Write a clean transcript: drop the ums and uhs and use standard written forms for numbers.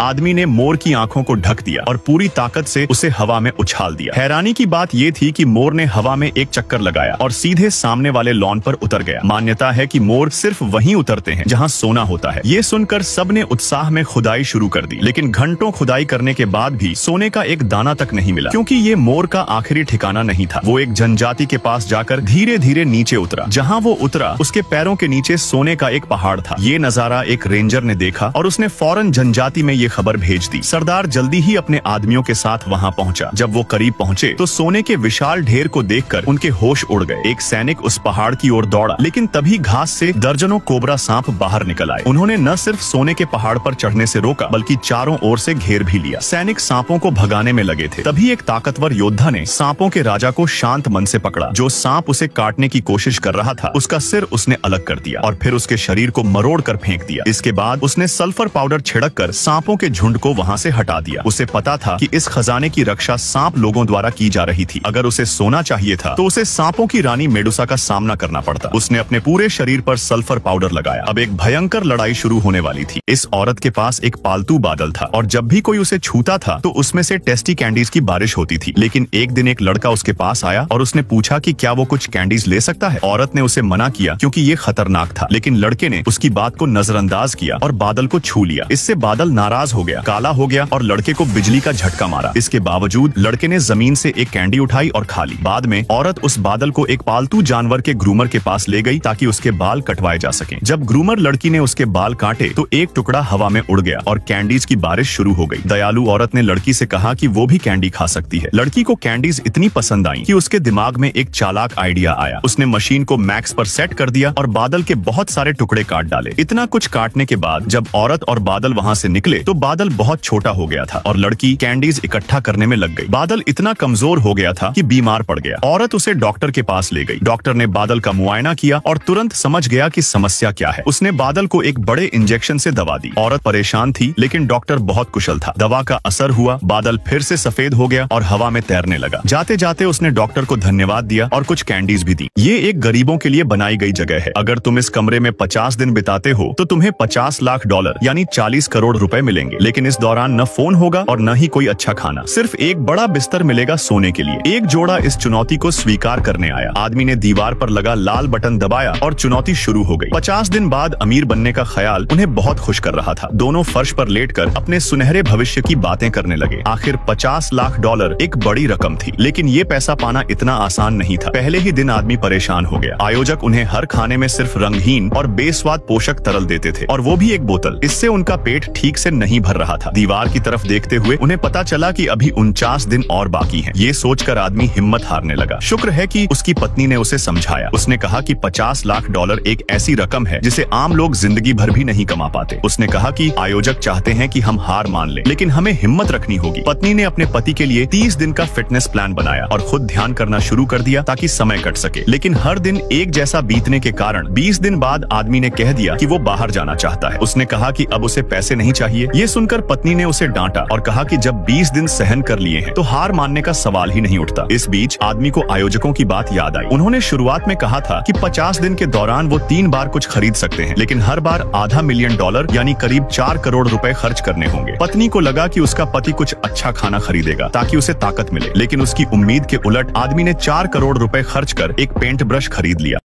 आदमी ने मोर की आंखों को ढक दिया और पूरी ताकत से उसे हवा में उछाल दिया। हैरानी की बात यह थी कि मोर ने हवा में एक चक्कर लगाया और सीधे सामने वाले लॉन पर उतर गया। मान्यता है कि मोर सिर्फ वहीं उतरते हैं जहां सोना होता है। ये सुनकर सबने उत्साह में खुदाई शुरू कर दी, लेकिन घंटों खुदाई करने के बाद भी सोने का एक दाना तक नहीं मिला, क्योंकि ये मोर का आखिरी ठिकाना नहीं था। वो एक जनजाति के पास जाकर धीरे धीरे नीचे उतरा। जहाँ वो उतरा उसके पैरों के नीचे सोने का एक पहाड़ था। ये नजारा एक रेंजर ने देखा और उसने फौरन जनजाति में ये खबर भेज दी। सरदार जल्दी ही अपने आदमियों के साथ वहां पहुंचा। जब वो करीब पहुंचे तो सोने के विशाल ढेर को देखकर उनके होश उड़ गए। एक सैनिक उस पहाड़ की ओर दौड़ा, लेकिन तभी घास से दर्जनों कोबरा सांप बाहर निकल आए। उन्होंने न सिर्फ सोने के पहाड़ पर चढ़ने से रोका, बल्कि चारों ओर से घेर भी लिया। सैनिक सांपों को भगाने में लगे थे। तभी एक ताकतवर योद्धा ने सांपों के राजा को शांत मन से पकड़ा। जो सांप उसे काटने की कोशिश कर रहा था, उसका सिर उसने अलग कर दिया और फिर उसके शरीर को मरोड़ कर फेंक दिया। इसके बाद उसने सल्फर पाउडर छिड़क कर सांपों के झुंड को वहां से हटा दिया। उसे पता था कि इस खजाने की रक्षा सांप लोगों द्वारा की जा रही थी। अगर उसे सोना चाहिए था तो उसे सांपों की रानी मेडुसा का सामना करना पड़ता। उसने अपने पूरे शरीर पर सल्फर पाउडर लगाया। अब एक भयंकर लड़ाई शुरू होने वाली थी। इस औरत के पास एक पालतू बादल था और जब भी कोई उसे छूता था तो उसमें से टेस्टी कैंडीज की बारिश होती थी। लेकिन एक दिन एक लड़का उसके पास आया और उसने पूछा कि क्या वो कुछ कैंडीज ले सकता है। औरत ने उसे मना किया क्योंकि ये खतरनाक था, लेकिन लड़के ने उसकी बात को नजरअंदाज किया और बादल को छू लिया। इससे बादल नाराज हो गया, काला हो गया और लड़के को बिजली का झटका मारा। इसके बावजूद लड़के ने जमीन से एक कैंडी उठाई और खा ली। बाद में औरत उस बादल को एक पालतू जानवर के ग्रूमर के पास ले गई ताकि उसके बाल कटवाए जा सकें। जब ग्रूमर लड़की ने उसके बाल काटे तो एक टुकड़ा हवा में उड़ गया और कैंडीज की बारिश शुरू हो गई। दयालु औरत ने लड़की से कहा कि वो भी कैंडी खा सकती है। लड़की को कैंडीज इतनी पसंद आई कि उसके दिमाग में एक चालाक आइडिया आया। उसने मशीन को मैक्स पर सेट कर दिया और बादल के बहुत सारे टुकड़े काट डाले। इतना कुछ काटने के बाद जब औरत और बादल वहाँ से निकले तो बादल बहुत छोटा हो गया था और लड़की कैंडीज इकट्ठा करने में लग गई। बादल इतना कमजोर हो गया था कि बीमार पड़ गया। औरत उसे डॉक्टर के पास ले गई। डॉक्टर ने बादल का मुआयना किया और तुरंत समझ गया कि समस्या क्या है। उसने बादल को एक बड़े इंजेक्शन से दवा दी। औरत परेशान थी, लेकिन डॉक्टर बहुत कुशल था। दवा का असर हुआ, बादल फिर से सफेद हो गया और हवा में तैरने लगा। जाते जाते उसने डॉक्टर को धन्यवाद दिया और कुछ कैंडीज भी दी। ये एक गरीबों के लिए बनाई गई जगह है। अगर तुम इस कमरे में 50 दिन बिताते हो तो तुम्हें $50 लाख यानी 40 करोड़ रुपए मिलेंगे। लेकिन इस दौरान न फोन होगा और न ही कोई अच्छा खाना। सिर्फ एक बड़ा बिस्तर मिलेगा सोने के लिए। एक जोड़ा इस चुनौती को स्वीकार करने आया। आदमी ने दीवार पर लगा लाल बटन दबाया और चुनौती शुरू हो गई। 50 दिन बाद अमीर बनने का ख्याल उन्हें बहुत खुश कर रहा था। दोनों फर्श पर लेटकर अपने सुनहरे भविष्य की बातें करने लगे। आखिर $50 लाख एक बड़ी रकम थी, लेकिन ये पैसा पाना इतना आसान नहीं था। पहले ही दिन आदमी परेशान हो गया। आयोजक उन्हें हर खाने में सिर्फ रंगहीन और बेस्वाद पोषक तरल देते थे, और वो भी एक बोतल। इससे उनका पेट ठीक से नहीं भर रहा था। दीवार की तरफ देखते हुए उन्हें पता चला कि अभी 49 दिन और बाकी हैं। ये सोचकर आदमी हिम्मत हारने लगा। शुक्र है कि उसकी पत्नी ने उसे समझाया। उसने कहा कि $50 लाख एक ऐसी रकम है जिसे आम लोग जिंदगी भर भी नहीं कमा पाते। उसने कहा कि आयोजक चाहते हैं कि हम हार मान लें, लेकिन हमें हिम्मत रखनी होगी। पत्नी ने अपने पति के लिए 30 दिन का फिटनेस प्लान बनाया और खुद ध्यान करना शुरू कर दिया ताकि समय कट सके। लेकिन हर दिन एक जैसा बीतने के कारण 20 दिन बाद आदमी ने कह दिया कि वो बाहर जाना चाहता है। उसने कहा कि अब उसे पैसे नहीं चाहिए। ये सुनकर पत्नी ने उसे डांटा और कहा कि जब 20 दिन सहन कर लिए हैं तो हार मानने का सवाल ही नहीं उठता। इस बीच आदमी को आयोजकों की बात याद आई। उन्होंने शुरुआत में कहा था कि 50 दिन के दौरान वो 3 बार कुछ खरीद सकते हैं, लेकिन हर बार $500 मिलियन यानी करीब 4 करोड़ रुपए खर्च करने होंगे। पत्नी को लगा कि उसका पति कुछ अच्छा खाना खरीदेगा ताकि उसे ताकत मिले, लेकिन उसकी उम्मीद के उलट आदमी ने 4 करोड़ रुपए खर्च कर एक पेंट ब्रश खरीद लिया।